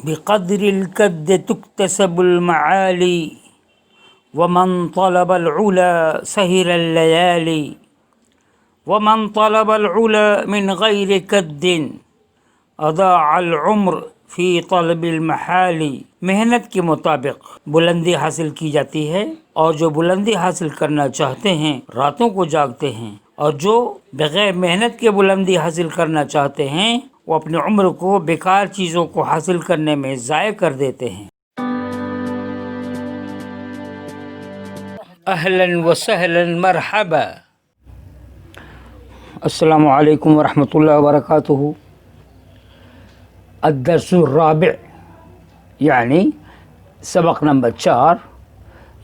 بقدر الكد تكتسب المعالي ومن طلب العلا سهر الليالي ومن طلب العلا من غير كد اضاع العمر فی طلب المحال۔ محنت کے مطابق بلندی حاصل کی جاتی ہے، اور جو بلندی حاصل کرنا چاہتے ہیں راتوں کو جاگتے ہیں، اور جو بغیر محنت کے بلندی حاصل کرنا چاہتے ہیں وہ اپنی عمر کو بیکار چیزوں کو حاصل کرنے میں ضائع کر دیتے ہیں۔ اہلا وسہلا مرحبا، السلام علیکم ورحمۃ اللہ وبرکاتہ۔ الدرس الرابع یعنی سبق نمبر 4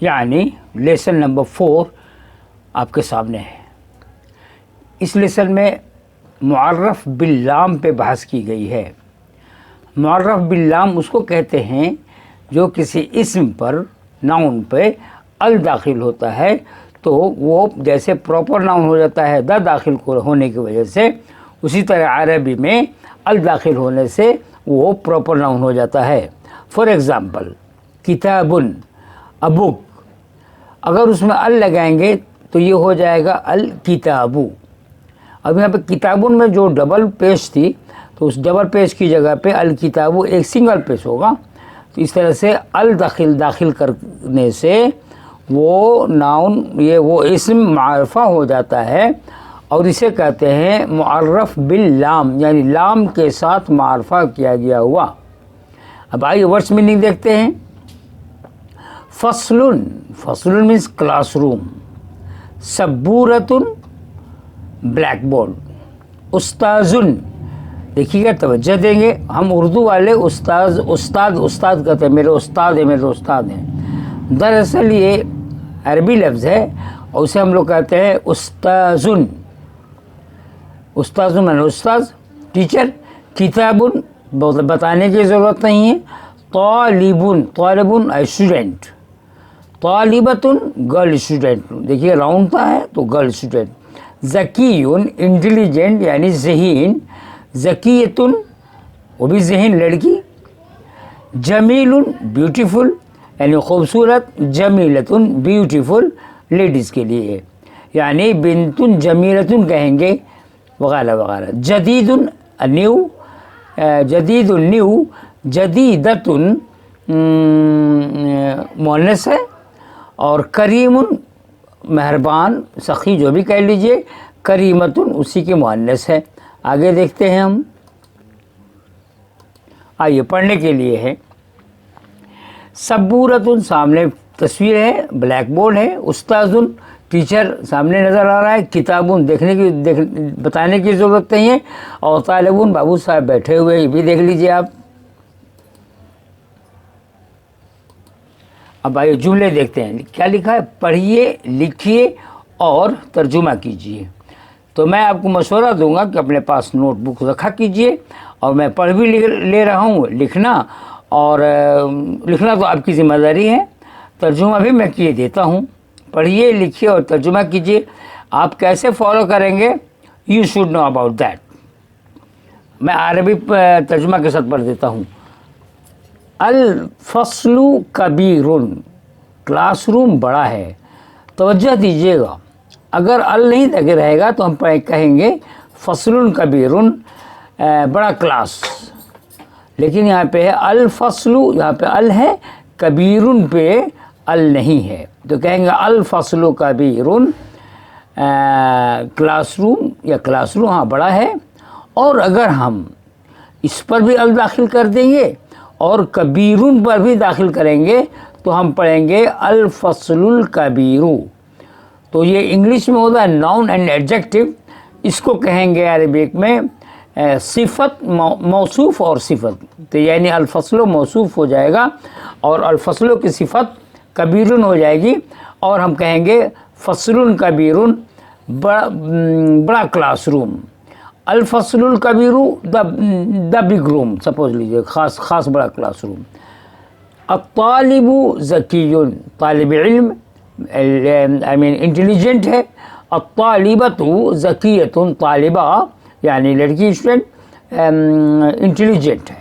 یعنی لیسن نمبر 4 آپ کے سامنے ہے۔ اس لیسن میں معرف باللام پہ بحث کی گئی ہے۔ معرف باللام اس کو کہتے ہیں جو کسی اسم پر، ناؤن پہ ال داخل ہوتا ہے تو وہ جیسے پراپر ناؤن ہو جاتا ہے دا داخل ہونے کی وجہ سے، اسی طرح عربی میں ال داخل ہونے سے وہ پراپر ناؤن ہو جاتا ہے۔ فار ایگزامپل کتابن، اے بک، اگر اس میں ال لگائیں گے تو یہ ہو جائے گا الکتابو۔ اب یہاں پہ کتابن میں جو ڈبل پیش تھی تو اس ڈبل پیش کی جگہ پہ الکتابو ایک سنگل پیش ہوگا، تو اس طرح سے ال داخل کرنے سے وہ ناؤن، یہ وہ اسم معرفہ ہو جاتا ہے، اور اسے کہتے ہیں معرف باللام، یعنی لام کے ساتھ معرفہ کیا گیا ہوا۔ اب آئیے ورڈس میننگ دیکھتے ہیں۔ فصل، فصل مینس کلاس روم، سبورتن بلیک بورڈ، استاذن، دیکھیے گا توجہ دیں گے، ہم اردو والے استاد کہتے ہیں، میرے استاد ہیں۔ دراصل یہ عربی لفظ ہے اور اسے ہم لوگ کہتے ہیں استاذن، یعنی استاذ، ٹیچر۔ کتابن بتانے کی ضرورت نہیں ہے۔ طالبن اسٹوڈنٹ، طالبتن گرل اسٹوڈنٹ، دیکھیے راؤنڈ تھا ہے تو گرل اسٹوڈنٹ۔ ذکیٌ انٹیلیجنٹ یعنی ذہین، ذکیۃٌ وہ بھی ذہین لڑکی۔ جمیل بیوٹیفل یعنی خوبصورت، جمیلتن بیوٹیفل لیڈیز کے لیے، یعنی بنتن جمیلتن کہیں گے وغیرہ وغیرہ۔ جدید نیو، جدید نیو، جدیدتن مؤنث ہے، اور کریم مہربان، سخی جو بھی کہہ لیجئے، کریمتن اسی کے مؤنث ہے۔ آگے دیکھتے ہیں ہم، آئیے پڑھنے کے لیے ہے۔ سبورتن سامنے تصویر ہے، بلیک بورڈ ہے۔ استاذن ٹیچر سامنے نظر آ رہا ہے۔ کتابن بتانے کی ضرورت نہیں ہے، اور طالبن بابو صاحب بیٹھے ہوئے، یہ بھی دیکھ لیجئے آپ۔ اب آئیے جملے دیکھتے ہیں، کیا لکھا ہے؟ پڑھیے، لکھیے اور ترجمہ کیجیے۔ تو میں آپ کو مشورہ دوں گا کہ اپنے پاس نوٹ بک رکھا کیجیے، اور میں پڑھ بھی لے رہا ہوں، لکھنا تو آپ کی ذمہ داری ہے، ترجمہ بھی میں کیے دیتا ہوں۔ پڑھیے، لکھیے اور ترجمہ کیجیے۔ آپ کیسے فالو کریں گے؟ You should know about that. میں عربی ترجمہ کے ساتھ پڑھ دیتا ہوں۔ الفصل کبیر، کلاس روم بڑا ہے۔ توجہ دیجیے گا، اگر ال نہیں لگے رہے گا تو ہم کہیں گے فصل کبیر، بڑا کلاس، لیکن یہاں پہ ہے الفصل، یہاں پہ ال ہے، کبیر پہ ال نہیں ہے، تو کہیں گے الفصل کبیر، کلاس روم، یا کلاس روم ہاں بڑا ہے۔ اور اگر ہم اس پر بھی ال داخل کر دیں گے اور کبیرن پر بھی داخل کریں گے تو ہم پڑھیں گے الفصل الکبیر۔ تو یہ انگلش میں ہوتا ہے ناؤن اینڈ ایڈجیکٹو، اس کو کہیں گے عربک میں صفت، موصوف اور صفت، تو یعنی الفصل موصوف ہو جائے گا اور الفصل کی صفت کبیرن ہو جائے گی، اور ہم کہیں گے فصل کبیرن، بڑا کلاس روم۔ الفصل الکبیر دا بگ روم، سپوز لیجیے خاص بڑا کلاس روم۔ الطالب ذکی، طالب علم انٹیلیجنٹ ہے۔ الطالبۃ ذکیۃ، طالبہ یعنی لڑکی اسٹوڈنٹ انٹیلیجنٹ ہے۔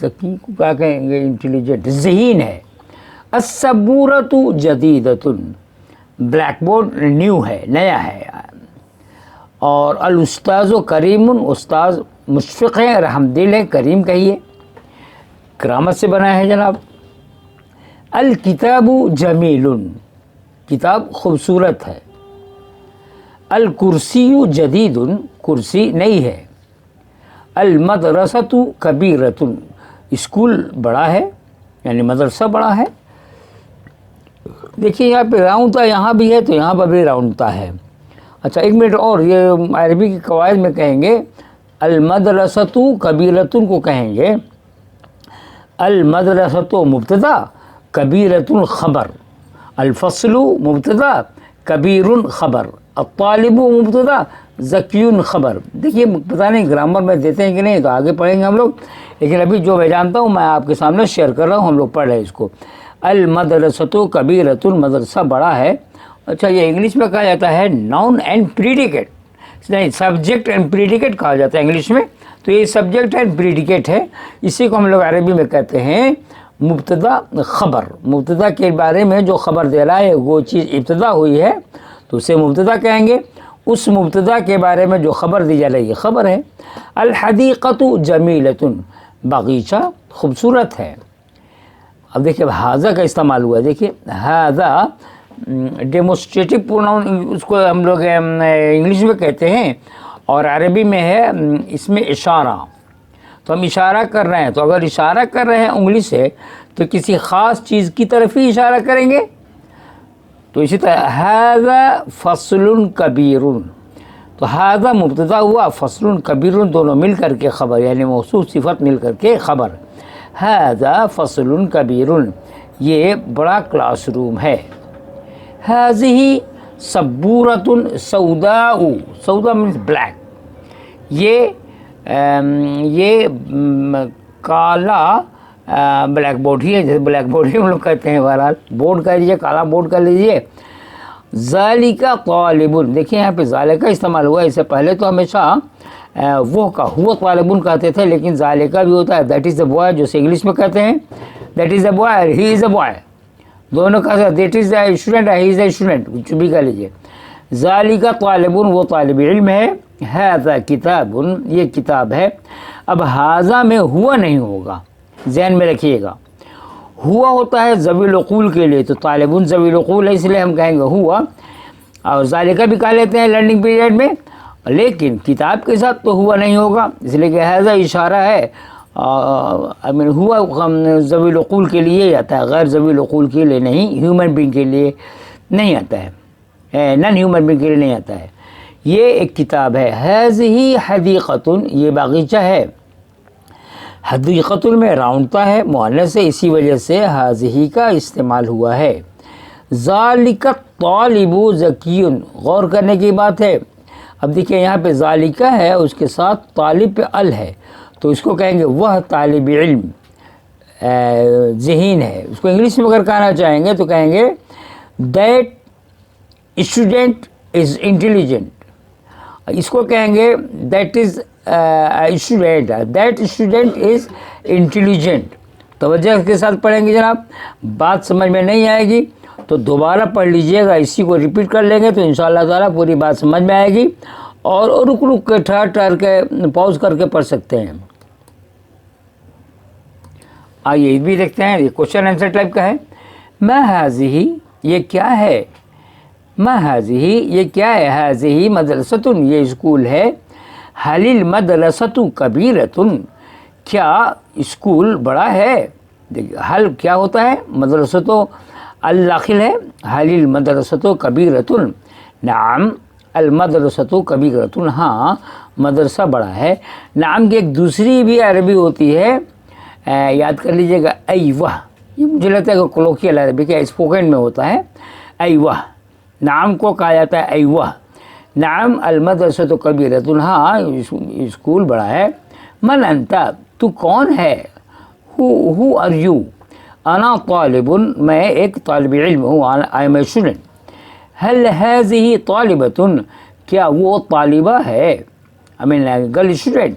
ذکی کو کیا کہیں گے, انٹیلیجنٹ, ذہین ہے. السبورۃ جدیدۃ, بلیک بورڈ نیو ہے, نیا ہے. اور الاستاذ کریم, استاذ مشفق ہے, رحم دل ہے, کریم کہیے, کرامت سے بنا ہے جناب. الکتاب جمیل, کتاب خوبصورت ہے. الکرسی جدید, کرسی نئی ہے. المدرسۃ کبیرۃ, اسکول بڑا ہے, یعنی مدرسہ بڑا ہے. دیکھیے یہاں پہ راؤنڈتا یہاں بھی ہے تو یہاں پر بھی راؤنڈتا ہے. اچھا ایک منٹ اور, یہ عربی کے قواعد میں کہیں گے المدرسۃ کبیرۃ کو کہیں گے المدرسۃ مبتدا کبیرۃ خبر, الفصل مبتدا کبیر خبر, الطالب مبتدا ذکی خبر. دیکھیے پتہ نہیں گرامر میں دیتے ہیں کہ نہیں, تو آگے پڑھیں گے ہم لوگ, لیکن ابھی جو میں جانتا ہوں میں آپ کے سامنے شیئر کر رہا ہوں, ہم لوگ پڑھ رہے ہیں اس کو. المدرسۃ کبیرۃ, مدرسہ بڑا ہے. اچھا یہ انگلش میں کہا جاتا ہے ناؤن اینڈ پریڈیکیٹ, نہیں سبجیکٹ اینڈ پریڈیکیٹ کہا جاتا ہے انگلش میں, تو یہ سبجیکٹ اینڈ پریڈیکیٹ ہے. اسی کو ہم لوگ عربی میں کہتے ہیں مبتدا خبر. مبتدا کے بارے میں جو خبر دے رہا ہے وہ چیز ابتدا ہوئی ہے تو اسے مبتدا کہیں گے. اس مبتدا کے بارے میں جو خبر دی جا رہی ہے خبر ہے. الحدیقۃ جمیلۃ, باغیچہ خوبصورت ہے. اب دیکھیے ہاذا کا استعمال ہوا ہے, دیکھیے ہاذا ڈیمونسٹریٹو پروناؤن, اس کو ہم لوگ انگلش میں کہتے ہیں, اور عربی میں ہے اس میں اشارہ. تو ہم اشارہ کر رہے ہیں, تو اگر اشارہ کر رہے ہیں انگلی سے تو کسی خاص چیز کی طرف ہی اشارہ کریں گے. تو اسی طرح ھذا فصل کبیر, تو ھذا مبتدا ہوا, فصل کبیر دونوں مل کر کے خبر, یعنی موصوف صفت مل کر کے خبر. ھذا فصل کبیر, یہ بڑا کلاس روم ہے. ھذہ سبورۃ سوداء, سودا مینس بلیک, یہ کالا بلیک بورڈ ہی ہے, جیسے بلیک بورڈ ہی ہم لوگ کہتے ہیں. بہرحال بورڈ کہہ لیجیے, کالا بورڈ کہہ لیجیے. ذالک طالب, دیکھیں یہاں پہ ذالک استعمال ہوا ہے. اس سے پہلے تو ہمیشہ وہ کا ہوا طالب کہتے تھے, لیکن ذالک بھی ہوتا ہے, دیٹ از اے بوائے, جو سے انگلش میں کہتے ہیں that is a boy, he is a boy, دونوں کا that is a student, he is a student, کچھ بھی کہہ لیجیے. ذالک طالب, وہ طالب علم ہے. ھذا کتاب, یہ کتاب ہے. اب ھذا میں ہوا نہیں ہوگا, ذہن میں رکھیے گا. ہوا ہوتا ہے ذوی العقول کے لیے, تو طالب ذوی العقول ہے, اس لیے ہم کہیں گے ہوا. اور ذالکہ بھی کہہ لیتے ہیں لرننگ پیریڈ میں, لیکن کتاب کے ساتھ تو ہوا نہیں ہوگا, اس لیے کہ ھذا اشارہ ہے. ہوا ذوی العقول کے لیے آتا ہے, غیر ذوی العقول کے لیے نہیں, ہیومن بینگ کے لیے نہیں آتا ہے, نن ہیومن بینگ کے لیے نہیں آتا ہے. یہ ایک کتاب ہے. ھذہ حدیقۃ, یہ باغیچہ ہے. حدیقۃ میں راؤنڈتا ہے, مؤنث ہے, اسی وجہ سے ھذہ کا استعمال ہوا ہے. ذالک الطالب ذکی, غور کرنے کی بات ہے. اب دیکھیں یہاں پہ ذالکہ ہے, اس کے ساتھ طالب پہ ال ہے, تو اس کو کہیں گے وہ طالب علم ذہین ہے. اس کو انگلش میں اگر کہنا چاہیں گے تو کہیں گے دیٹ اسٹوڈنٹ از انٹیلیجنٹ. اس کو کہیں گے that is student, that student is intelligent. توجہ کے ساتھ پڑھیں گے جناب, بات سمجھ میں نہیں آئے گی تو دوبارہ پڑھ لیجئے گا, اسی کو ریپیٹ کر لیں گے تو انشاءاللہ تعالیٰ پوری بات سمجھ میں آئے گی. اور رک رک کے ٹھہر کے پاؤز کر کے پڑھ سکتے ہیں. آئیے یہ بھی دیکھتے ہیں, یہ کوشچن آنسر ٹائپ کا ہے. ما ھذہ, یہ کیا ہے. ما ھذہ, یہ کیا ہے. ھذہ مدرسۃ, یہ اسکول ہے. ھل المدرسۃ کبیرۃ, کیا اسکول بڑا ہے. دیکھیے حل کیا ہوتا ہے, مدرسۃ الداخل ہے. ھل المدرسۃ کبیرۃ, نعم المدرسۃ کبیرۃ, ہاں مدرسہ بڑا ہے. نعم کی ایک دوسری بھی عربی ہوتی ہے, یاد کر لیجئے گا, ایوہ. یہ مجھے لگتا ہے کہ کولوکیل عربی کے اسپوکن میں ہوتا ہے. ایوہ, نعم کو کہا جاتا ہے ایوہ. نعم المدرسۃ کبیرۃ, ہاں اسکول بڑا ہے. من انت, تو کون ہے. Who are you. انا طالب, میں ایک طالب علم ہوں, آئی ایم اے اسٹوڈنٹ. هل هذه طالبۃ, کیا وہ طالبہ ہے, I mean girl student.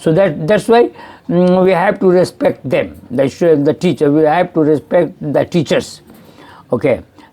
so that's why we have to respect them, the teacher, we have to respect the teachers. okay,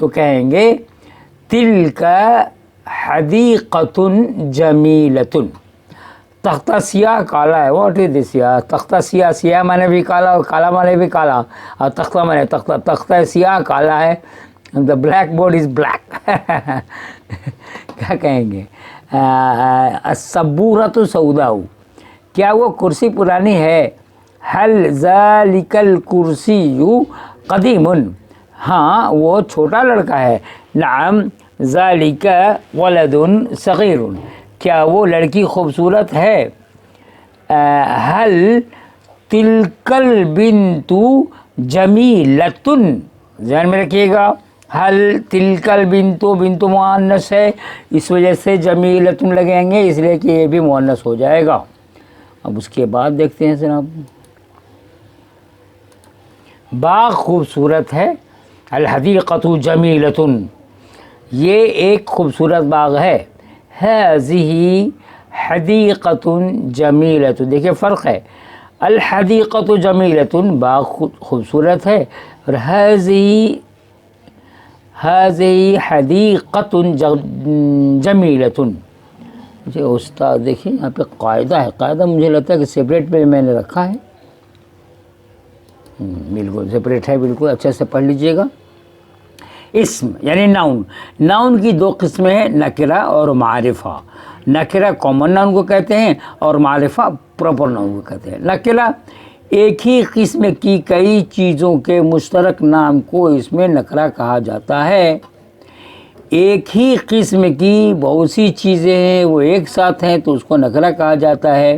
تو کہیں گے تلک حدیقۃ جمیلۃ. تختہ سیاہ کالا ہے. واٹ از دس سیاہ؟ تختہ سیاہ، سیاہ مانے بھی کالا اور کالا مانے بھی کالا، اور تختہ مانے تختہ، تختہ سیاہ کالا ہے. دا بلیک بورڈ از بلیک. کیا کہیں گے؟ السبورۃ سوداء، کیا وہ کرسی پرانی ہے؟ حل ذالک الکرسی قدیم، ہاں وہ چھوٹا لڑکا ہے. نعم ذالک ولد صغیر، کیا وہ لڑکی خوبصورت ہے؟ حل تلک البنت جمیلۃ، ذہن میں رکھیے گا. حل تلک البنت، بنت مؤنث ہے، اس وجہ سے جمیلۃ لگیں گے، اس لیے کہ یہ بھی مؤنث ہو جائے گا. اب اس کے بعد دیکھتے ہیں جناب، باغ خوبصورت ہے. الحدیقۃ جمیلۃ، یہ ایک خوبصورت باغ ہے. ہذہ حدیقۃ جمیلۃ، دیکھیے فرق ہے. الحدیقۃ جمیلۃ، باغ خوبصورت ہے، اور ہذہ حدیقۃ جمیلۃ. جی استاد دیکھیں یہاں پہ قاعدہ ہے، قاعدہ مجھے لگتا ہے کہ سپریٹ پہ میں نے رکھا ہے. بالکل سپریٹ ہے، بالکل اچھے سے پڑھ لیجئے گا. اسم یعنی ناؤن، ناؤن کی دو قسمیں ہیں، نکرہ اور معرفہ. نکرہ کامن ناؤن کو کہتے ہیں اور معرفہ پراپر ناؤن کو کہتے ہیں. نکرہ ایک ہی قسم کی کئی چیزوں کے مشترک نام کو اس میں نکرہ کہا جاتا ہے. ایک ہی قسم کی بہت سی چیزیں ہیں، وہ ایک ساتھ ہیں تو اس کو نکرہ کہا جاتا ہے.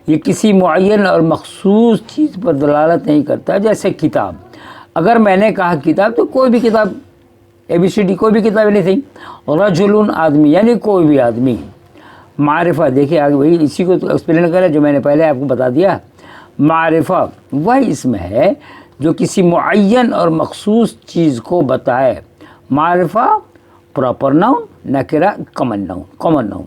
یہ کسی معین اور مخصوص چیز پر دلالت نہیں کرتا. جیسے کتاب، اگر میں نے کہا کتاب تو کوئی بھی کتاب، ABCD کوئی بھی کتاب نہیں تھی. رجل آدمی یعنی کوئی بھی آدمی. معرفہ دیکھیں آگے وہی اسی کو ایکسپلین کرے جو میں نے پہلے آپ کو بتا دیا. معرفہ وہ اسم ہے جو کسی معین اور مخصوص چیز کو بتائے. معرفہ پراپر ناؤن، نکرہ کامن ناؤن.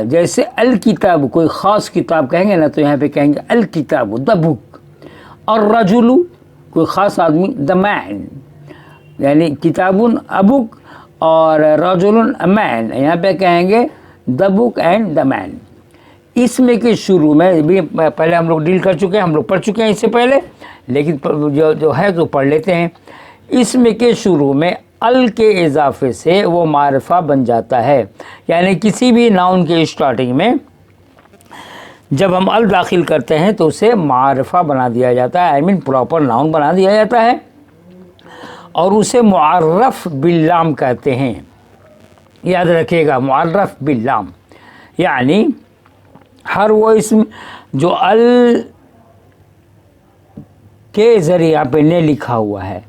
جیسے الکتاب، کوئی خاص کتاب کہیں گے نا تو یہاں پہ کہیں گے الکتاب دا بک. الرجل کوئی خاص آدمی، دا مین، یعنی کتاب ا بک اور رجل ا مین، یہاں پہ کہیں گے دا بک اینڈ دا مین. اسم کے شروع میں بھی پہلے ہم لوگ ڈیل کر چکے ہیں، ہم لوگ پڑھ چکے ہیں اس سے پہلے، لیکن جو ہے تو پڑھ لیتے ہیں. اسم کے شروع میں ال کے اضافے سے وہ معرفہ بن جاتا ہے. یعنی کسی بھی ناؤن کے اسٹارٹنگ میں جب ہم ال داخل کرتے ہیں تو اسے معرفہ بنا دیا جاتا ہے، پراپر ناؤن بنا دیا جاتا ہے، اور اسے معرف باللام کہتے ہیں. یاد رکھیے گا، معرف باللام یعنی ہر وہ اسم جو ال کے ذریعے یہاں پہ نے لکھا ہوا ہے،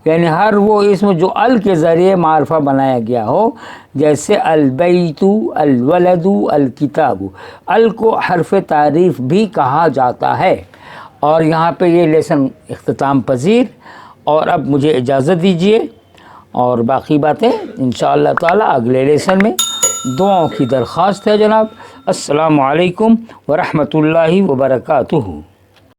یعنی ہر وہ اسم جو ال کے ذریعے معرفہ بنایا گیا ہو. جیسے البیت، الولد، الکتاب. ال کو حرف تعریف بھی کہا جاتا ہے. اور یہاں پہ یہ لیسن اختتام پذیر، اور اب مجھے اجازت دیجیے، اور باقی باتیں انشاءاللہ تعالی اگلے لیسن میں. دعاؤں کی درخواست ہے جناب. السلام علیکم ورحمۃ اللہ وبرکاتہ.